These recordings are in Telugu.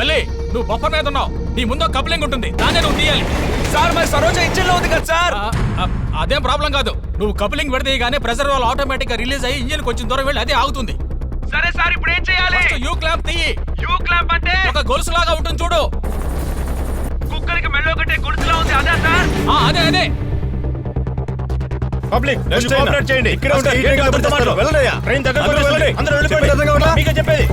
మళ్ళీ నువ్వు బొప్పర్ మీద ఉన్నావు. నీ ముందు కప్లింగ్ ఉంటుంది, దాన్ని నువ్వు తీయాలి. సార్ మరి సరోజ ఇంజిన్ లో ఉంది కదా సార్. అదేం ప్రాబ్లం కాదు. నువ్వు కప్లింగ్ పెడితే గానీ ప్రెషర్ వాల్ ఆటోమేటిక్ గా రిలీజ్ అయ్యి ఇంజిన్ కొంచెం దూరం వెళ్ళి అదే ఆగుతుంది. సరే సార్, ఇప్పుడు ఏం చేయాలి? యూ క్లాంప్ తీయి. యూ క్లాంప్ అంటే ఒక గొలుసు లాగా ఉంటుంది చూడు. కుక్కలకి మెళ్ళో కట్టే గొలుసులా ఉంది, అదే సార్? అదే అదే. పబ్లిక్ కోఆపరేట్ చేయండి. ఇక్కడ ఉంటే వెళ్ళండి. ట్రైన్ దగ్గరకు వెళ్ళండి. అందరూ వెళ్ళిపోండి. మీకే చెప్పేది.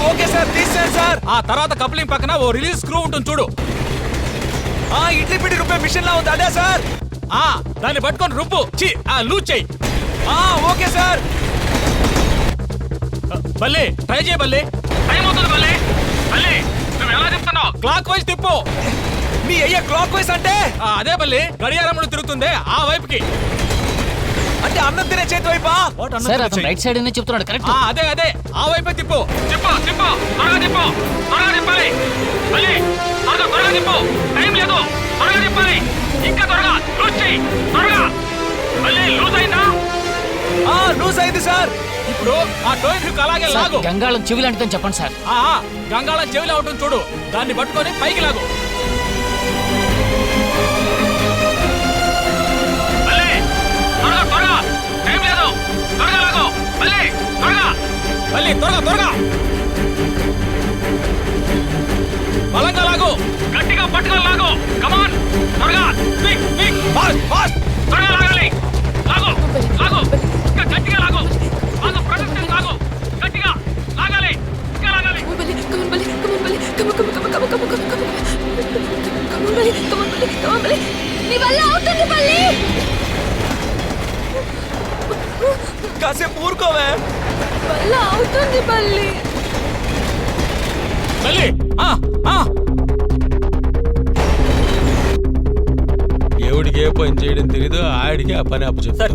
ఓకే సార్, తీసేయండి సార్. ఆ తర్వాత కప్లింగ్ పక్కన ఓ రిలీజ్ స్క్రూ ఉంటుంది చూడు. ఇడ్లీ పిండి రుబ్బే మిషన్ లా ఉంది, అదే సార్? దాన్ని పట్టుకొని రుబ్బు. లూజ్ చెయ్యి. Okay sir. బల్లి ట్రై చేయి. బల్లి టైం అవుతుంది. బల్లి బల్లి నువ్వు ఎలా చెప్తున్నావు? క్లాక్ వైజ్ తిప్పు. మీ అయ్యా క్లాక్ వైజ్ అంటే? అదే బల్లి, గడియారములు తిరుగుతుంది ఆ వైపుకి. అంటే అన్నం తినే చేతి వైపా? సార్ అతను రైట్ సైడ్ అనే చెప్తున్నాడు. కరెక్ట్. అదే అదే ఆ వైపే తిప్పు. తిప్పు తిప్పు త్వరగా తిప్పు. త్వరగా తిప్పాలి. బల్లి త్వరగా తిప్పు. టైం లేదు. త్వరగా తిప్పాలి. ఇంకా త్వరగా లూజ్ చెయ్యి. త్వరగా. బల్లి లూజ్ అయిందా? లూజ్ అయింది సార్. ఇప్పుడు ఆ టోయిన్ హుక్ అలాగే లాగు. గంగాళం చెవి లాంటిదని చెప్పండి సార్. గంగాళం చెవిలో ఉంటుంది చూడు, దాన్ని పట్టుకొని పైకి లాగు. త్వరగా టైం లేదు. త్వరగా లాగు. త్వరగా త్వరగా బలంగా లాగు. గట్టిగా పట్టుకొని లాగు. కమాన్ త్వరగా. Quick quick fast fast. త్వరగా లాగాలి. లాగు లాగు. ఇంకా గట్టిగా లాగు. బాగా ప్రొటెక్ట్ లాగు. గట్టిగా లాగాలి. ఇంకా లాగాలి. కాసేపు ఊరుకోవే. అవుతుంది బల్లి. బల్లి ఎవడికి ఏ పని చేయడం తెలీదు, ఆడికి ఆ పని అప్పు చెప్తారు.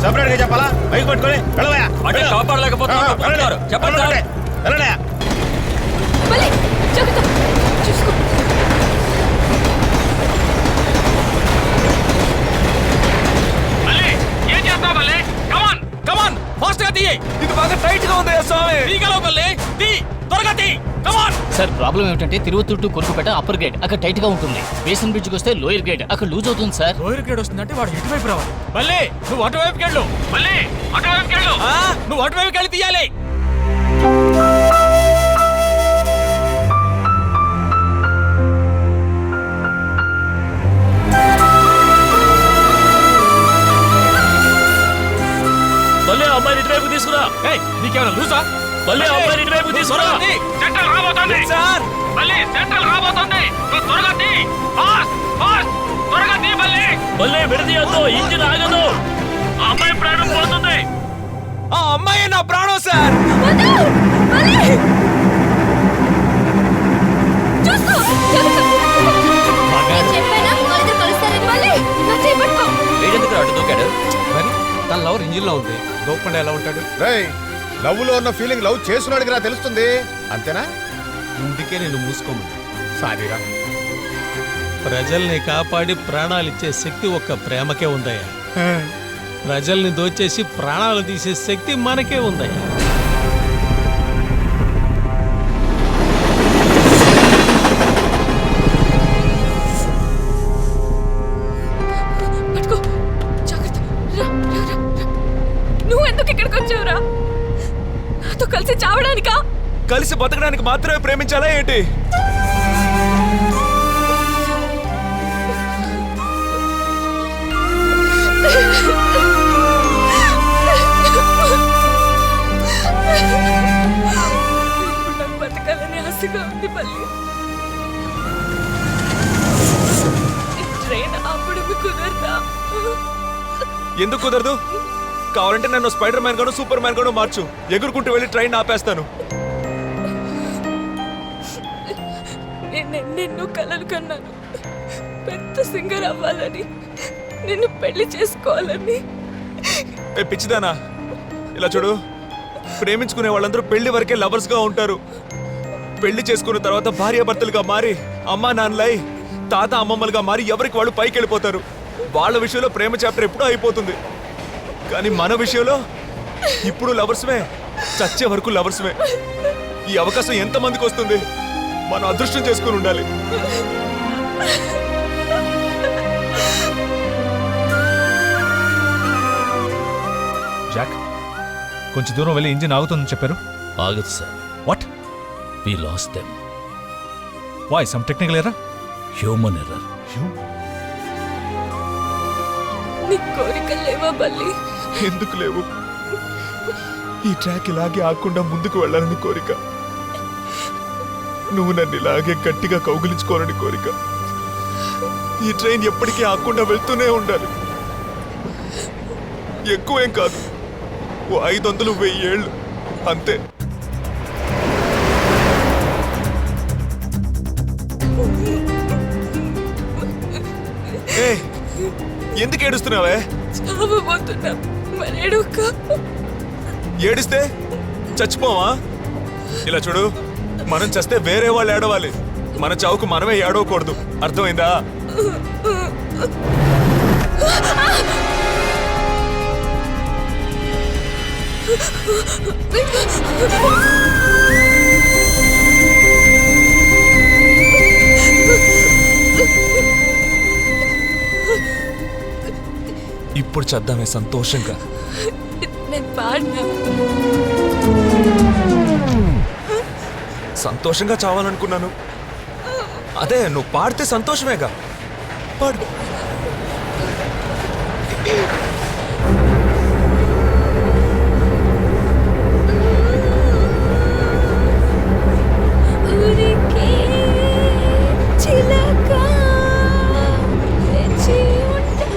సపరేట్ గా చెప్పాలా? బైక్ పట్టుకొని వెళ్ళవా? కాపాడలేకపోతున్నారు చెప్పండి. వెళ్ళడా? చూసుకో. ఏం చేస్తావు బల్లి? కమాన్ కమాన్ ఫాస్ట్ గా తీయ్. ఇది బాగా టైట్ గా ఉంది స్వామి. తీగలవు బల్లి, తీ త్వరగా తీ. కమాన్. సార్ ప్రాబ్లం ఏమిటంటే తిరువత్తూరు టు కొరుకుపేట అప్పర్ గ్రేడ్ అక్కడ టైట్ గా ఉంటుంది. బేసన్ బ్రిడ్జ్ కి వస్తే లోయర్ గ్రేడ్ అక్కడ లూజ్ అవుతుంది సార్. లోయర్ గ్రేడ్ వస్తుందంటే వాడు ఇటువైపు రావాలి. బల్లి నువ్వు అటువైపుకి వెళ్ళు. బల్లి అటువైపుకి వెళ్ళు. నువ్వు అటువైపుకి వెళ్ళి తీయాలి. అమ్మాయిని ఇటువైపు తీసుకురా. నీకేమైనా లూజా? అమ్మాయిని ఇటువైపు తీసుకురా. సెంట్రల్ రాబోతోంది సార్. సెంట్రల్ రాబోతోంది. నువ్వు త్వరగా తీ. ఫాస్ట్ ఫాస్ట్ త్వరగా తీ బల్లి. విడదీయద్దు, ఇంజిన్ ఆగదు. ఆ అమ్మాయి ప్రాణం పోతుంది. ఆ అమ్మాయి నా ప్రాణం సార్. అటు దూకాడు. మరి తన లవర్ ఇంజిన్ లో ఉంది, దూకుండా ఎలా ఉంటాడు? లవ్ లో ఉన్న ఫీలింగ్ లవ్ చేస్తున్నాడికి రా తెలుస్తుంది. అంతేనా? అందుకే నేను మూసుకోమని. సారీరా. ప్రజల్ని కాపాడి ప్రాణాలిచ్చే శక్తి ఒక్క ప్రేమకే ఉందయ్యా. ప్రజల్ని దోచేసి ప్రాణాలు తీసే శక్తి మనకే ఉందయ్యా. నువ్వు ఎందుకు ఇక్కడికి వచ్చావురా? నాతో కలిసి చావడానికా? కలిసి బతకడానికి మాత్రమే ప్రేమించాలా ఏంటి? బతకాలని ఆశగా ఉంది బల్లి. ట్రైన్ అప్పుడు కుదరదా? ఎందుకు కుదరదు? కావాలంటే నన్ను స్పైడర్ మ్యాన్ గాను సూపర్ మ్యాన్ గాను మార్చు. ఎగురుకుంటూ వెళ్ళి ట్రైన్ ఆపేస్తాను. నిన్ను కలలు కన్నాను. పెద్ద సింగర్ అవ్వాలని, నిన్ను పెళ్లి చేసుకోవాలని. పిచ్చిదానా, ఇలా చూడు. ప్రేమించుకునే వాళ్ళందరూ పెళ్లి వరకే లవర్స్ గా ఉంటారు. పెళ్లి చేసుకున్న తర్వాత భార్యాభర్తలుగా మారి అమ్మా నాన్నలై తాత అమ్మమ్మలుగా మారి ఎవరికి వాళ్ళు పైకి వెళ్ళిపోతారు. వాళ్ళ విషయంలో ప్రేమ చాప్టర్ ఎప్పుడూ అయిపోతుంది. కానీ మన విషయంలో ఇప్పుడు లవర్స్మే, చచ్చే వరకు లవర్స్మే. ఈ అవకాశం ఎంతమందికి వస్తుంది? మనం అదృష్టం చేసుకుని ఉండాలి. జాక్, కొంచెం దూరం వెళ్ళి ఇంజిన్ ఆగుతుందని చెప్పారు. ఆగదు sir. What? We lost them. Why? Some technical error? Human error. నీ కోరికలు లేవా బల్లి? ఎందుకు లేవు? ఈ ట్రాక్ ఇలాగే ఆకుండా ముందుకు వెళ్ళాలని కోరిక. నువ్వు నన్ను ఇలాగే గట్టిగా కౌగిలించుకోవాలని కోరిక. ఈ ట్రైన్ ఎప్పటికీ ఆకుండా వెళ్తూనే ఉండాలి. ఎక్కువేం కాదు, ఓ 500 1000 ఏళ్ళు అంతే. ఎందుకు ఏడుస్తున్నావే? చావబోతున్నా, మరి ఏడుక. ఏడిస్తే చచ్చిపోవా? ఇలా చూడు, మనం చస్తే వేరే వాళ్ళు ఏడవాలి, మన చావుకు మనమే ఏడవకూడదు. అర్థమైందా? ఇప్పుడు చేద్దామే సంతోషంగా. నేను పాడినా. సంతోషంగా చావాలనుకున్నాను. అదే నువ్వు పాడితే సంతోషమేగా. పాడు. ఊరికే చిలక లేచి ఉంటా.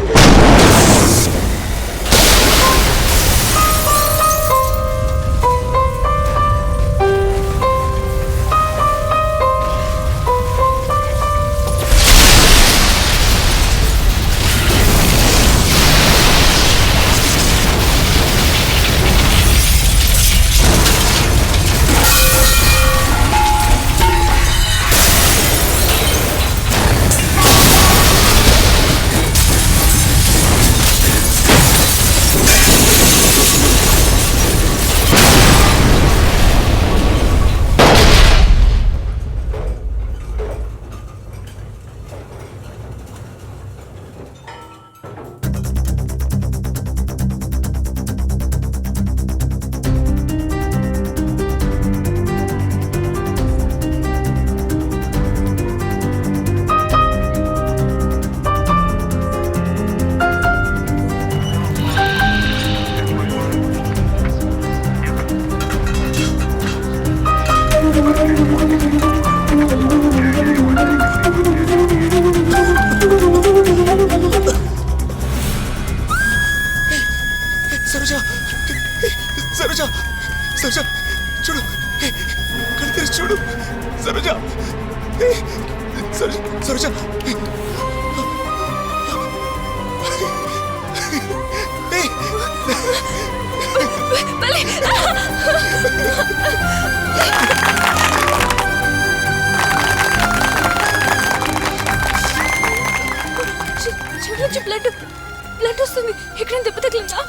సరోజ, సరోజ, సరోజ, చూడు, కళ్ళు తెరిచి చూడు. సరోజ, సరోజ, సరోజ. బల్లి! చెవులోంచి బ్లడ్ వస్తుంది. ఎక్కడైనా దెబ్బ తగిలిందా?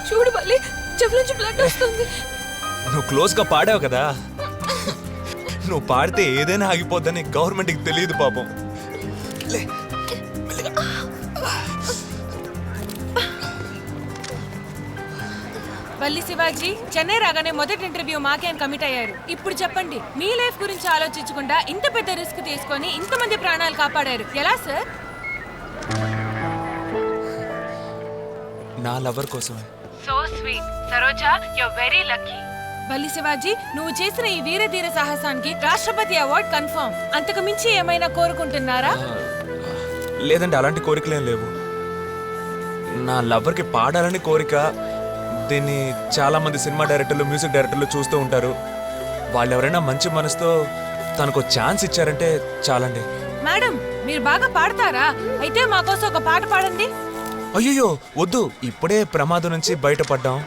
చూడు బల్లి, చెవులోంచి బ్లడ్ వస్తుంది. నువ్వు క్లోజ్ గా పాడావు కదా. నువ్వు పాడితే ఏదైనా ఆగిపోద్దని గవర్నమెంట్కి తెలియదు పాపం. లే, మెల్లిగా. వల్లి శివాజీ, చెన్నై రాగానే మొదటి ఇంటర్వ్యూ మాకే అని కమిట్ అయ్యారు. ఇప్పుడు చెప్పండి, మీ లైఫ్ గురించి ఆలోచించకుండా ఇంత పెద్ద రిస్క్ తీసుకొని ఇంతమంది ప్రాణాలు కాపాడారు ఎలా సార్? నా లవర్ కోసమే. So sweet Saroja, you are very lucky. Valli Shivaji, నువ్వు చేసిన ఈ వీరధీర సాహసానికి రాష్ట్రపతి అవార్డు కన్ఫర్మ్. అంతకు మించి ఏమైనా కోరుకుంటున్నారా? లేదండి, అలాంటి కోరికలేం లేవు. నా లవర్కి పాడాలని కోరిక. దీన్ని చాలా మంది సినిమా డైరెక్టర్లు, మ్యూజిక్ డైరెక్టర్లు చూస్తూ ఉంటారు. వాళ్ళు ఎవరైనా మంచి మనసుతో తనకు ఛాన్స్ ఇచ్చారంటే చాలండి. మేడం, మీరు బాగా పాడతారా? అయితే మా కోసం ఒక పాట పాడండి. అయ్యో వద్దు, ఇప్పుడే ప్రమాదం నుంచి బయటపడ్డాం.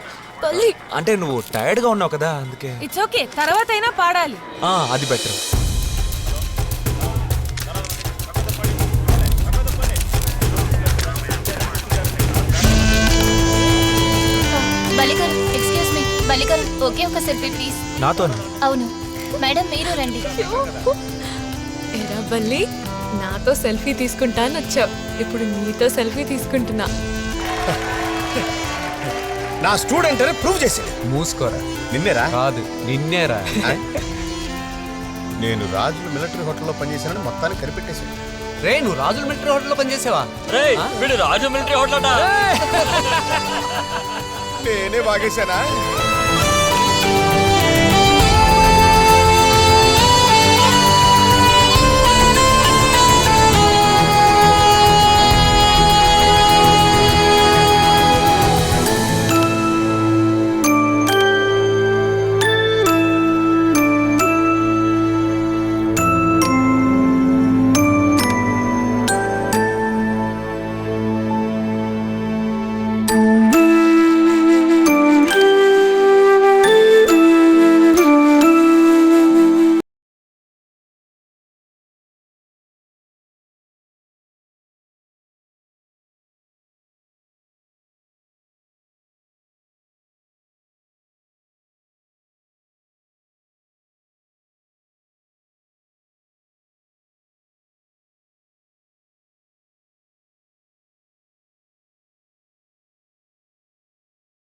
బల్లి అంటే నువ్వు టైర్డ్ గా ఉన్నావు కదా అందుకే ఇట్స్ ఓకే, తర్వాత అయినా పాడాలి. అది బెటర్. బలికర్ ఎక్స్క్యూజ్ మీ బలికర్ ఓకే ఒక సెల్ఫీ ప్లీజ్. నాతో అవును మేడం మీరు రండి. ఎరా బల్లి నాతో సెల్ఫీ తీసుకుంటా అని వచ్చావు, ఇప్పుడు నీతో సెల్ఫీ తీసుకుంటున్నా. నా స్టూడెంట్ అని ప్రూవ్ చేసింది. మూసుకోరా. నిన్నేరా? కాదు నిన్నేరా. నేను రాజుల మిలిటరీ హోటల్లో పనిచేశానని మొత్తాన్ని కనిపెట్టేశాను. రే నువ్వు రాజుల మిలిటరీ హోటల్లో పనిచేసావా? వీడు రాజు మిలిటరీ హోటల్ నేనే బాగేశానా?